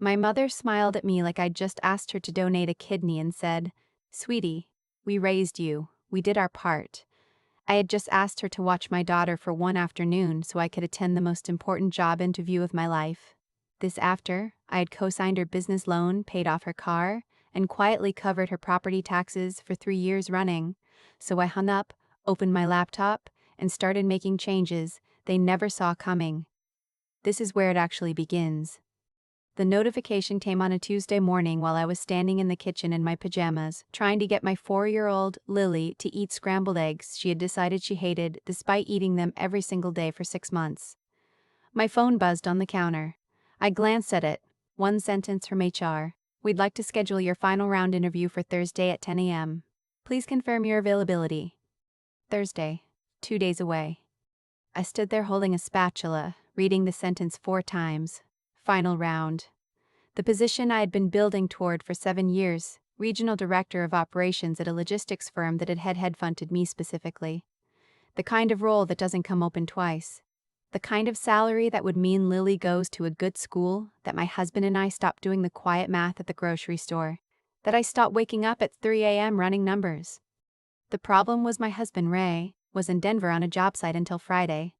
My mother smiled at me like I'd just asked her to donate a kidney and said, "Sweetie, we raised you. We did our part." I had just asked her to watch my daughter for one afternoon so I could attend the most important job interview of my life. This after, I had co-signed her business loan, paid off her car, and quietly covered her property taxes for 3 years running. So I hung up, opened my laptop, and started making changes they never saw coming. This is where it actually begins. The notification came on a Tuesday morning while I was standing in the kitchen in my pajamas, trying to get my 4-year-old, Lily, to eat scrambled eggs she had decided she hated despite eating them every single day for 6 months. My phone buzzed on the counter. I glanced at it. One sentence from HR. "We'd like to schedule your final round interview for Thursday at 10 a.m. Please confirm your availability." Thursday. 2 days away. I stood there holding a spatula, reading the sentence 4 times. Final round. The position I had been building toward for 7 years, regional director of operations at a logistics firm that had headhunted me specifically. The kind of role that doesn't come open twice. The kind of salary that would mean Lily goes to a good school, that my husband and I stop doing the quiet math at the grocery store, that I stop waking up at 3 a.m. running numbers. The problem was my husband, Ray, was in Denver on a job site until Friday.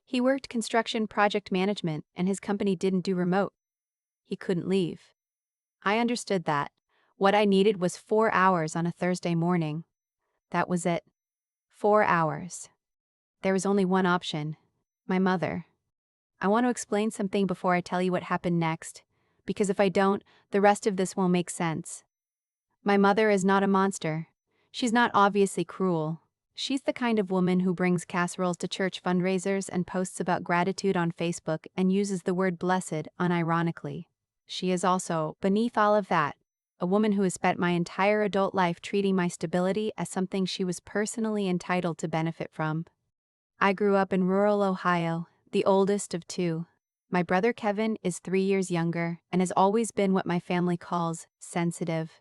He worked construction project management and his company didn't do remote. He couldn't leave. I understood that. What I needed was 4 hours on a Thursday morning. That was it. 4 hours. There was only one option. My mother. I want to explain something before I tell you what happened next, because if I don't, the rest of this won't make sense. My mother is not a monster. She's not obviously cruel. She's the kind of woman who brings casseroles to church fundraisers and posts about gratitude on Facebook and uses the word blessed unironically. She is also, beneath all of that, a woman who has spent my entire adult life treating my stability as something she was personally entitled to benefit from. I grew up in rural Ohio, the oldest of two. My brother Kevin is 3 years younger and has always been what my family calls sensitive,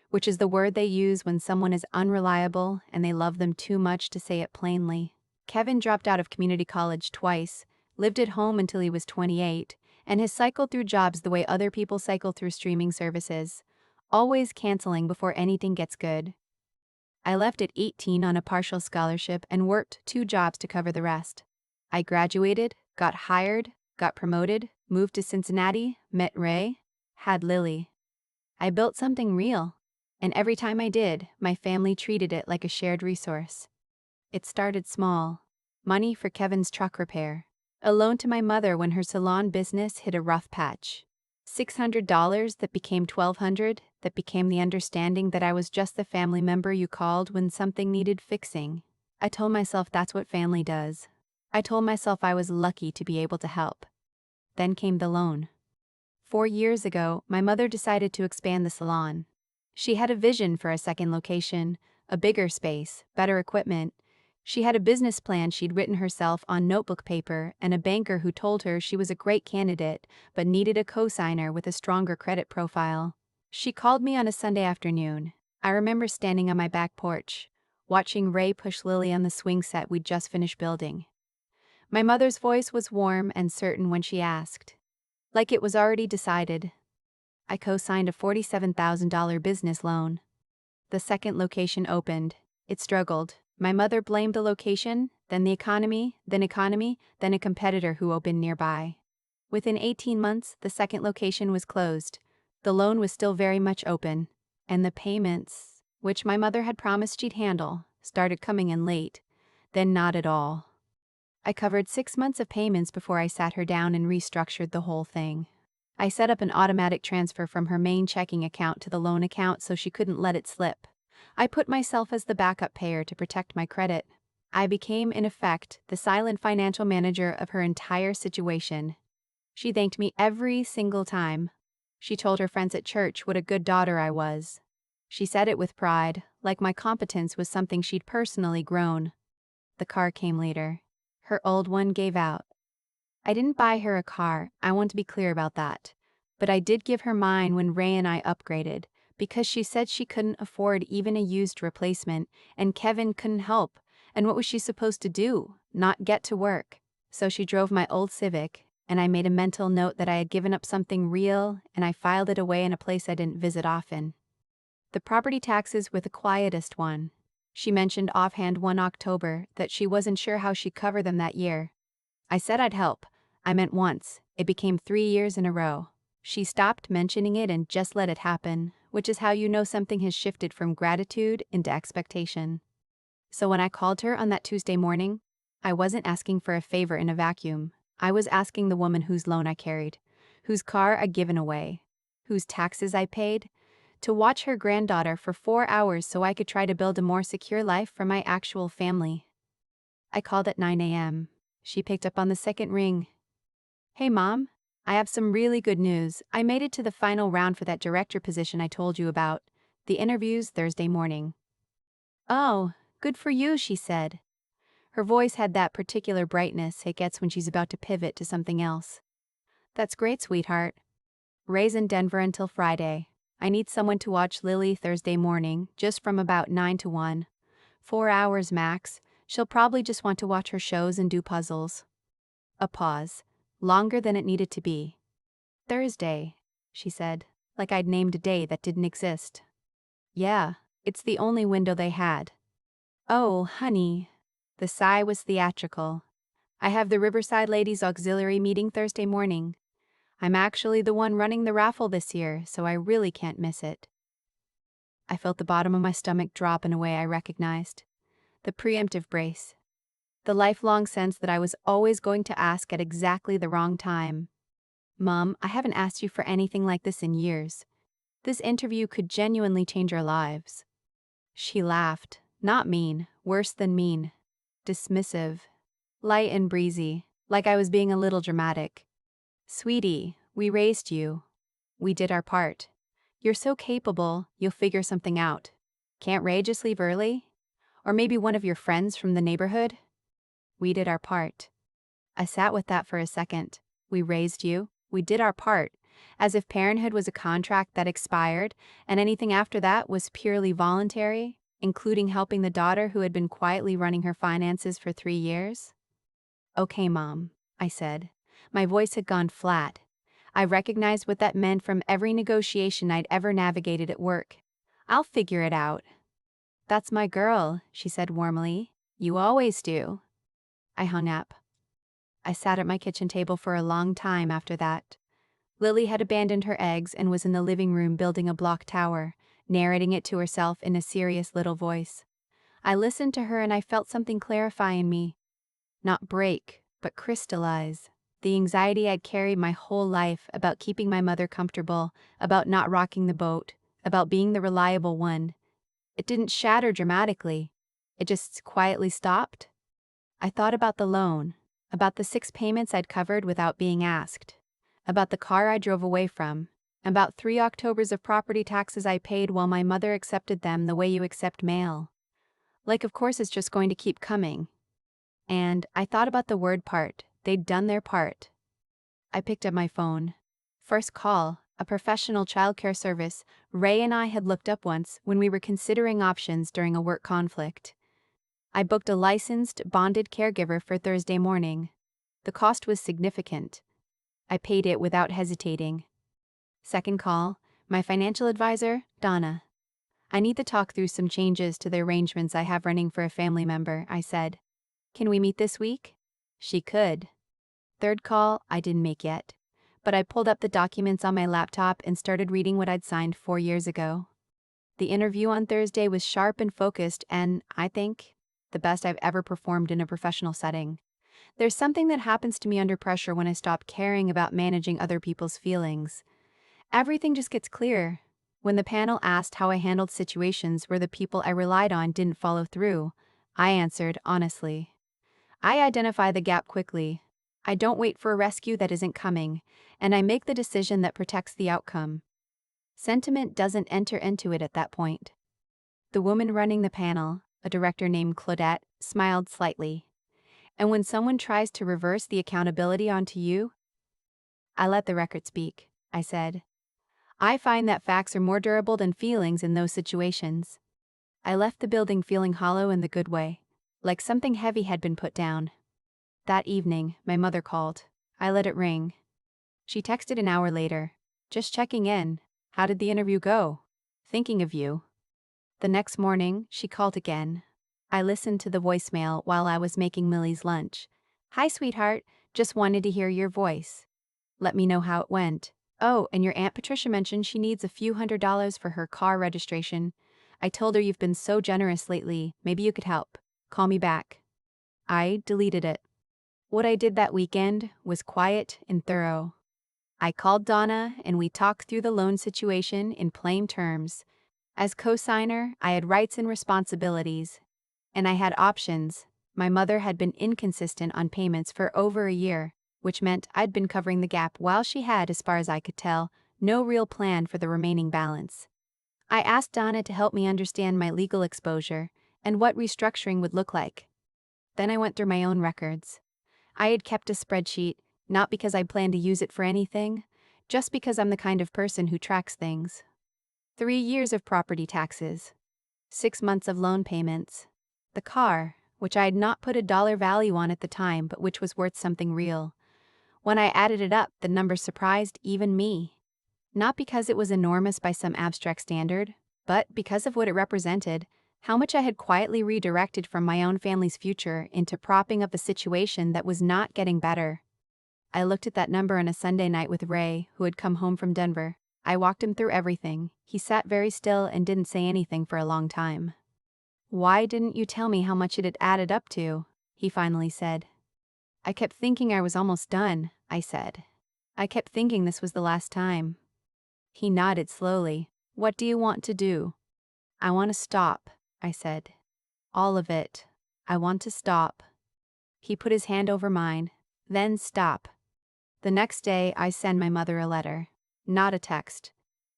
which is the word they use when someone is unreliable and they love them too much to say it plainly. Kevin dropped out of community college twice, lived at home until he was 28, and has cycled through jobs the way other people cycle through streaming services, always canceling before anything gets good. I left at 18 on a partial scholarship and worked 2 jobs to cover the rest. I graduated, got hired, got promoted, moved to Cincinnati, met Ray, had Lily. I built something real, and every time I did, my family treated it like a shared resource. It started small. Money for Kevin's truck repair. A loan to my mother when her salon business hit a rough patch. $600 that became $1,200, that became the understanding that I was just the family member you called when something needed fixing. I told myself that's what family does. I told myself I was lucky to be able to help. Then came the loan. 4 years ago, my mother decided to expand the salon. She had a vision for a second location, a bigger space, better equipment. She had a business plan she'd written herself on notebook paper and a banker who told her she was a great candidate but needed a co-signer with a stronger credit profile. She called me on a Sunday afternoon. I remember standing on my back porch, watching Ray push Lily on the swing set we'd just finished building. My mother's voice was warm and certain when she asked, like it was already decided. I co-signed a $47,000 business loan. The second location opened. It struggled. My mother blamed the location, then the economy, then a competitor who opened nearby. Within 18 months, the second location was closed. The loan was still very much open, and the payments, which my mother had promised she'd handle, started coming in late, then not at all. I covered 6 months of payments before I sat her down and restructured the whole thing. I set up an automatic transfer from her main checking account to the loan account so she couldn't let it slip. I put myself as the backup payer to protect my credit. I became, in effect, the silent financial manager of her entire situation. She thanked me every single time. She told her friends at church what a good daughter I was. She said it with pride, like my competence was something she'd personally grown. The car came later. Her old one gave out. I didn't buy her a car, I want to be clear about that. But I did give her mine when Ray and I upgraded, because she said she couldn't afford even a used replacement, and Kevin couldn't help. And what was she supposed to do? Not get to work. So she drove my old Civic, and I made a mental note that I had given up something real, and I filed it away in a place I didn't visit often. The property taxes were the quietest one. She mentioned offhand one October that she wasn't sure how she'd cover them that year. I said I'd help. I meant once. It became 3 years in a row. She stopped mentioning it and just let it happen, which is how you know something has shifted from gratitude into expectation. So when I called her on that Tuesday morning, I wasn't asking for a favor in a vacuum. I was asking the woman whose loan I carried, whose car I'd given away, whose taxes I paid, to watch her granddaughter for 4 hours so I could try to build a more secure life for my actual family. I called at 9 a.m. She picked up on the second ring. "Hey, Mom. I have some really good news. I made it to the final round for that director position I told you about. The interview's Thursday morning." "Oh, good for you," she said. Her voice had that particular brightness it gets when she's about to pivot to something else. "That's great, sweetheart. Ray's in Denver until Friday. I need someone to watch Lily Thursday morning, just from about 9 to 1. 4 hours max. She'll probably just want to watch her shows and do puzzles." A pause. Longer than it needed to be. "Thursday," she said, like I'd named a day that didn't exist. "Yeah, it's the only window they had." "Oh, honey." The sigh was theatrical. "I have the Riverside Ladies Auxiliary meeting Thursday morning. I'm actually the one running the raffle this year, so I really can't miss it." I felt the bottom of my stomach drop in a way I recognized. The preemptive brace. The lifelong sense that I was always going to ask at exactly the wrong time. "Mom, I haven't asked you for anything like this in years. This interview could genuinely change our lives." She laughed. Not mean, worse than mean. Dismissive. Light and breezy, like I was being a little dramatic. "Sweetie, we raised you. We did our part. You're so capable, you'll figure something out. Can't Ray just leave early? Or maybe one of your friends from the neighborhood?" We did our part. I sat with that for a second. We raised you. We did our part. As if parenthood was a contract that expired, and anything after that was purely voluntary, including helping the daughter who had been quietly running her finances for 3 years. "Okay, Mom," I said. My voice had gone flat. I recognized what that meant from every negotiation I'd ever navigated at work. "I'll figure it out." "That's my girl," she said warmly. "You always do." I hung up. I sat at my kitchen table for a long time after that. Lily had abandoned her eggs and was in the living room building a block tower, narrating it to herself in a serious little voice. I listened to her and I felt something clarify in me. Not break, but crystallize. The anxiety I'd carried my whole life about keeping my mother comfortable, about not rocking the boat, about being the reliable one. It didn't shatter dramatically. It just quietly stopped. I thought about the loan, about the 6 payments I'd covered without being asked, about the car I drove away from, about 3 Octobers of property taxes I paid while my mother accepted them the way you accept mail. Like, of course it's just going to keep coming. And I thought about the word part. They'd done their part. I picked up my phone. First call, a professional childcare service Ray and I had looked up once when we were considering options during a work conflict. I booked a licensed, bonded caregiver for Thursday morning. The cost was significant. I paid it without hesitating. Second call, my financial advisor, Donna. "I need to talk through some changes to the arrangements I have running for a family member," I said. "Can we meet this week?" She could. Third call, I didn't make yet, but I pulled up the documents on my laptop and started reading what I'd signed 4 years ago. The interview on Thursday was sharp and focused and, I think, the best I've ever performed in a professional setting. There's something that happens to me under pressure when I stop caring about managing other people's feelings. Everything just gets clear. When the panel asked how I handled situations where the people I relied on didn't follow through, I answered honestly. I identify the gap quickly. I don't wait for a rescue that isn't coming, and I make the decision that protects the outcome. Sentiment doesn't enter into it at that point. The woman running the panel, a director named Claudette, smiled slightly. "And when someone tries to reverse the accountability onto you?" "I let the record speak," I said. "I find that facts are more durable than feelings in those situations." I left the building feeling hollow in the good way, like something heavy had been put down. That evening, my mother called. I let it ring. She texted an hour later. Just checking in. How did the interview go? Thinking of you. The next morning, she called again. I listened to the voicemail while I was making Millie's lunch. Hi, sweetheart. Just wanted to hear your voice. Let me know how it went. Oh, and your Aunt Patricia mentioned she needs a few $100s for her car registration. I told her you've been so generous lately, maybe you could help. Call me back. I deleted it. What I did that weekend was quiet and thorough. I called Donna and we talked through the loan situation in plain terms. As co-signer, I had rights and responsibilities, and I had options. My mother had been inconsistent on payments for over a year, which meant I'd been covering the gap while she had, as far as I could tell, no real plan for the remaining balance. I asked Donna to help me understand my legal exposure and what restructuring would look like. Then I went through my own records. I had kept a spreadsheet, not because I planned to use it for anything, just because I'm the kind of person who tracks things. 3 years of property taxes, 6 months of loan payments, the car, which I had not put a dollar value on at the time but which was worth something real. When I added it up, the number surprised even me. Not because it was enormous by some abstract standard, but because of what it represented, how much I had quietly redirected from my own family's future into propping up a situation that was not getting better. I looked at that number on a Sunday night with Ray, who had come home from Denver. I walked him through everything. He sat very still and didn't say anything for a long time. Why didn't you tell me how much it had added up to? He finally said. I kept thinking I was almost done, I said. I kept thinking this was the last time. He nodded slowly. What do you want to do? I want to stop, I said. All of it. I want to stop. He put his hand over mine. Then stop. The next day I sent my mother a letter. Not a text.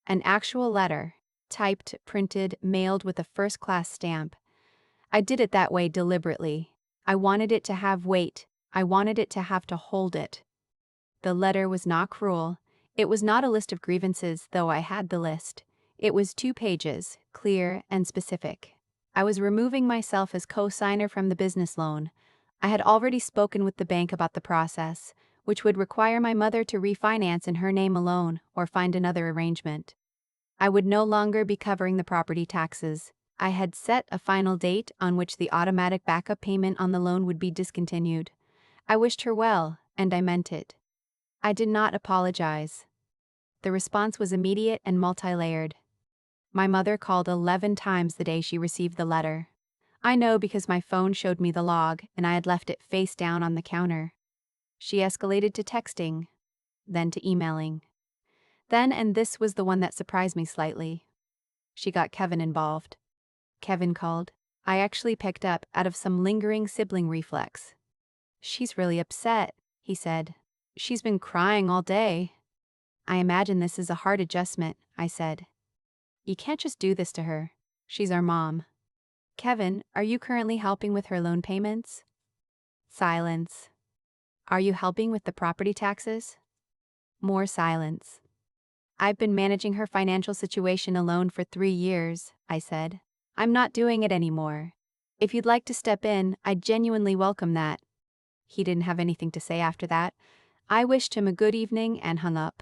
An actual letter. Typed, printed, mailed with a first-class stamp. I did it that way deliberately. I wanted it to have weight. I wanted it to have to hold it. The letter was not cruel. It was not a list of grievances, though I had the list. It was 2 pages, clear and specific. I was removing myself as co-signer from the business loan. I had already spoken with the bank about the process, which would require my mother to refinance in her name alone or find another arrangement. I would no longer be covering the property taxes. I had set a final date on which the automatic backup payment on the loan would be discontinued. I wished her well, and I meant it. I did not apologize. The response was immediate and multi-layered. My mother called 11 times the day she received the letter. I know because my phone showed me the log and I had left it face down on the counter. She escalated to texting, then to emailing. Then, and this was the one that surprised me slightly, she got Kevin involved. Kevin called. I actually picked up out of some lingering sibling reflex. She's really upset, he said. She's been crying all day. I imagine this is a hard adjustment, I said. You can't just do this to her. She's our mom. Kevin, are you currently helping with her loan payments? Silence. Are you helping with the property taxes? More silence. I've been managing her financial situation alone for 3 years, I said. I'm not doing it anymore. If you'd like to step in, I'd genuinely welcome that. He didn't have anything to say after that. I wished him a good evening and hung up.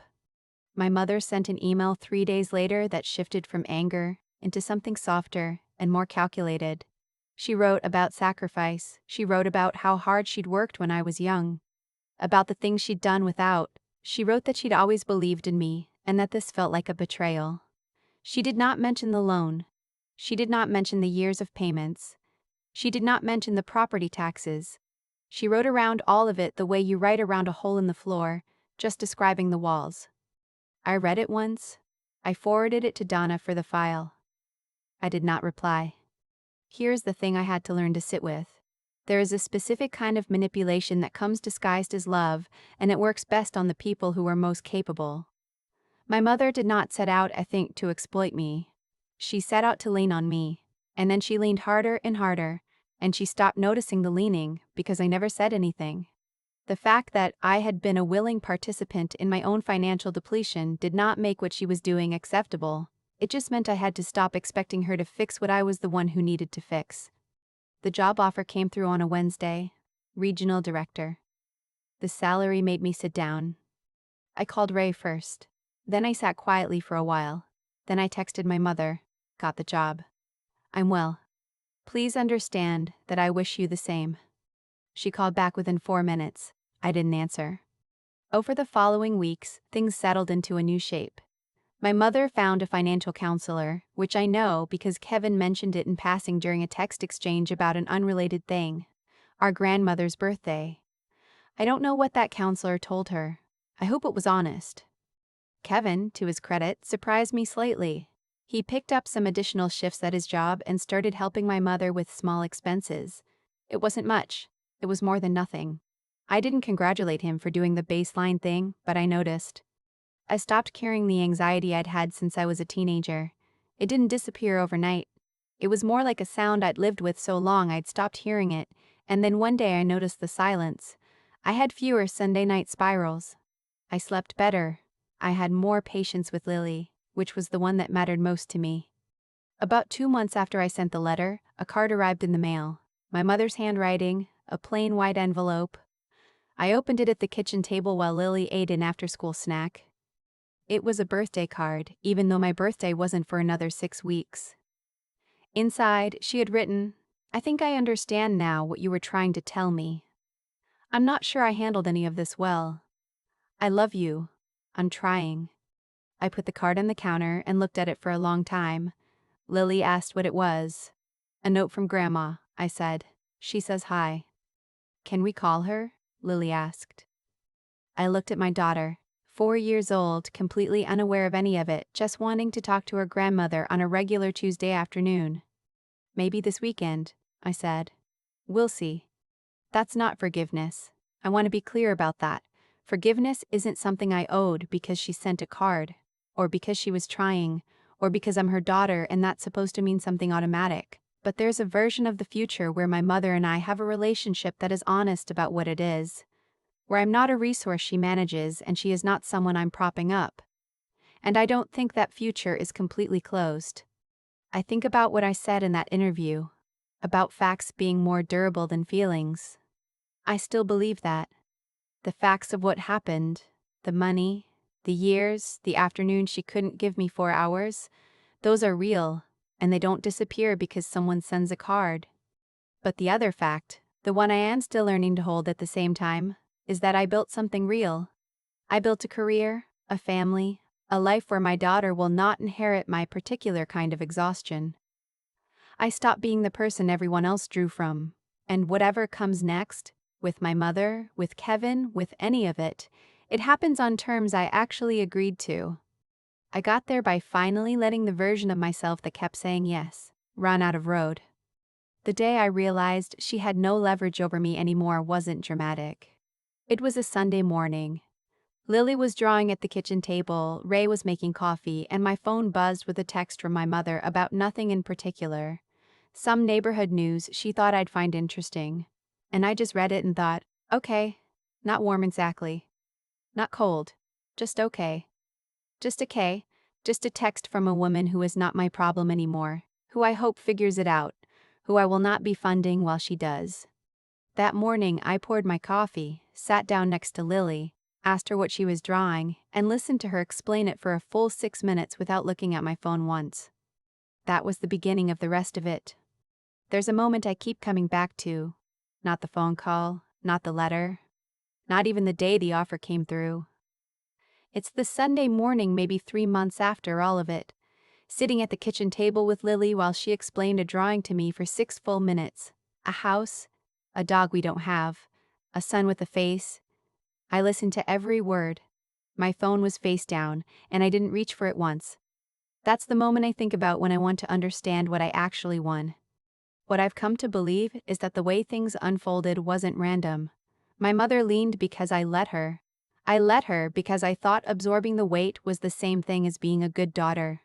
My mother sent an email 3 days later that shifted from anger into something softer and more calculated. She wrote about sacrifice. She wrote about how hard she'd worked when I was young, about the things she'd done without. She wrote that she'd always believed in me and that this felt like a betrayal. She did not mention the loan. She did not mention the years of payments. She did not mention the property taxes. She wrote around all of it the way you write around a hole in the floor, just describing the walls. I read it once. I forwarded it to Donna for the file. I did not reply. Here's the thing I had to learn to sit with. There is a specific kind of manipulation that comes disguised as love, and it works best on the people who are most capable. My mother did not set out, I think, to exploit me. She set out to lean on me, and then she leaned harder and harder, and she stopped noticing the leaning because I never said anything. The fact that I had been a willing participant in my own financial depletion did not make what she was doing acceptable. It just meant I had to stop expecting her to fix what I was the one who needed to fix. The job offer came through on a Wednesday. Regional director. The salary made me sit down. I called Ray first. Then I sat quietly for a while. Then I texted my mother. Got the job. I'm well. Please understand that I wish you the same. She called back within 4 minutes. I didn't answer. Over the following weeks, things settled into a new shape. My mother found a financial counselor, which I know because Kevin mentioned it in passing during a text exchange about an unrelated thing. Our grandmother's birthday. I don't know what that counselor told her. I hope it was honest. Kevin, to his credit, surprised me slightly. He picked up some additional shifts at his job and started helping my mother with small expenses. It wasn't much. It was more than nothing. I didn't congratulate him for doing the baseline thing, but I noticed. I stopped carrying the anxiety I'd had since I was a teenager. It didn't disappear overnight. It was more like a sound I'd lived with so long I'd stopped hearing it, and then one day I noticed the silence. I had fewer Sunday night spirals. I slept better. I had more patience with Lily, which was the one that mattered most to me. About 2 months after I sent the letter, a card arrived in the mail. My mother's handwriting, a plain white envelope. I opened it at the kitchen table while Lily ate an after-school snack. It was a birthday card, even though my birthday wasn't for another 6 weeks. Inside, she had written, "I think I understand now what you were trying to tell me. I'm not sure I handled any of this well. I love you. I'm trying." I put the card on the counter and looked at it for a long time. Lily asked what it was. "A note from Grandma," I said. "She says hi." "Can we call her?" Lily asked. I looked at my daughter, 4 years old, completely unaware of any of it, just wanting to talk to her grandmother on a regular Tuesday afternoon. "Maybe this weekend," I said. "We'll see." That's not forgiveness. I want to be clear about that. Forgiveness isn't something I owed because she sent a card, or because she was trying, or because I'm her daughter and that's supposed to mean something automatic. But there's a version of the future where my mother and I have a relationship that is honest about what it is. Where I'm not a resource she manages and she is not someone I'm propping up. And I don't think that future is completely closed. I think about what I said in that interview, about facts being more durable than feelings. I still believe that. The facts of what happened, the money, the years, the afternoon she couldn't give me 4 hours, those are real, and they don't disappear because someone sends a card. But the other fact, the one I am still learning to hold at the same time, is that I built something real. I built a career, a family, a life where my daughter will not inherit my particular kind of exhaustion. I stopped being the person everyone else drew from, and whatever comes next, with my mother, with Kevin, with any of it, it happens on terms I actually agreed to. I got there by finally letting the version of myself that kept saying yes run out of road. The day I realized she had no leverage over me anymore wasn't dramatic. It was a Sunday morning. Lily was drawing at the kitchen table, Ray was making coffee, and my phone buzzed with a text from my mother about nothing in particular. Some neighborhood news she thought I'd find interesting. And I just read it and thought, okay, not warm exactly. Not cold. Just okay. Just okay. Just a text from a woman who is not my problem anymore, who I hope figures it out, who I will not be funding while she does. That morning I poured my coffee, sat down next to Lily, asked her what she was drawing, and listened to her explain it for a full 6 minutes without looking at my phone once. That was the beginning of the rest of it. There's a moment I keep coming back to. Not the phone call, not the letter, not even the day the offer came through. It's the Sunday morning, maybe 3 months after all of it, sitting at the kitchen table with Lily while she explained a drawing to me for 6 full minutes. A house, a dog we don't have, a son with a face. I listened to every word. My phone was face down, and I didn't reach for it once. That's the moment I think about when I want to understand what I actually won. What I've come to believe is that the way things unfolded wasn't random. My mother leaned because I let her. I let her because I thought absorbing the weight was the same thing as being a good daughter.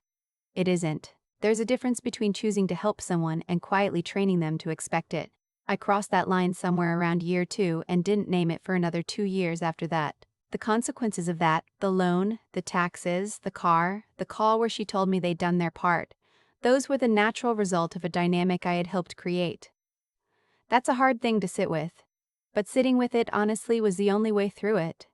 It isn't. There's a difference between choosing to help someone and quietly training them to expect it. I crossed that line somewhere around year 2 and didn't name it for another 2 years after that. The consequences of that, the loan, the taxes, the car, the call where she told me they'd done their part, those were the natural result of a dynamic I had helped create. That's a hard thing to sit with. But sitting with it honestly was the only way through it.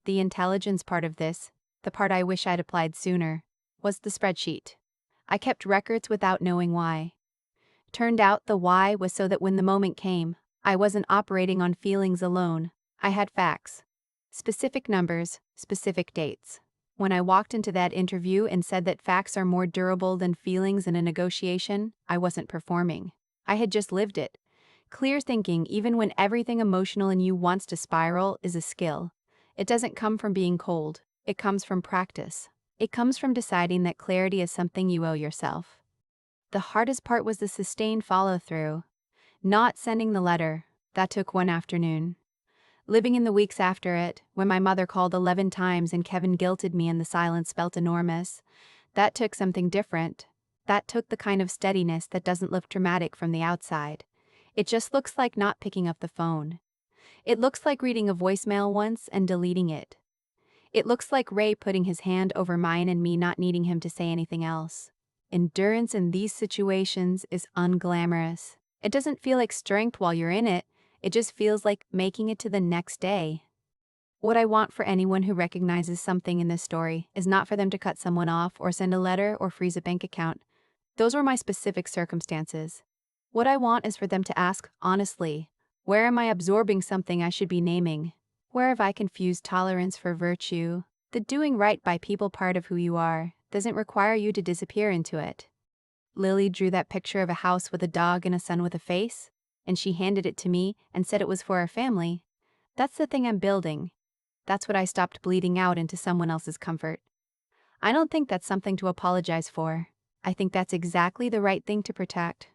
The intelligence part of this, the part I wish I'd applied sooner, was the spreadsheet. I kept records without knowing why. Turned out the why was so that when the moment came, I wasn't operating on feelings alone. I had facts. Specific numbers, specific dates. When I walked into that interview and said that facts are more durable than feelings in a negotiation, I wasn't performing. I had just lived it. Clear thinking, even when everything emotional in you wants to spiral, is a skill. It doesn't come from being cold. It comes from practice. It comes from deciding that clarity is something you owe yourself. The hardest part was the sustained follow-through. Not sending the letter. That took one afternoon. Living in the weeks after it, when my mother called 11 times and Kevin guilted me and the silence felt enormous. That took something different. That took the kind of steadiness that doesn't look dramatic from the outside. It just looks like not picking up the phone. It looks like reading a voicemail once and deleting it. It looks like Ray putting his hand over mine and me not needing him to say anything else. Endurance in these situations is unglamorous. It doesn't feel like strength while you're in it. It just feels like making it to the next day. What I want for anyone who recognizes something in this story is not for them to cut someone off or send a letter or freeze a bank account. Those were my specific circumstances. What I want is for them to ask, honestly, where am I absorbing something I should be naming? Where have I confused tolerance for virtue? The doing right by people part of who you are doesn't require you to disappear into it. Lily drew that picture of a house with a dog and a son with a face, and she handed it to me and said it was for our family. That's the thing I'm building. That's what I stopped bleeding out into someone else's comfort. I don't think that's something to apologize for. I think that's exactly the right thing to protect.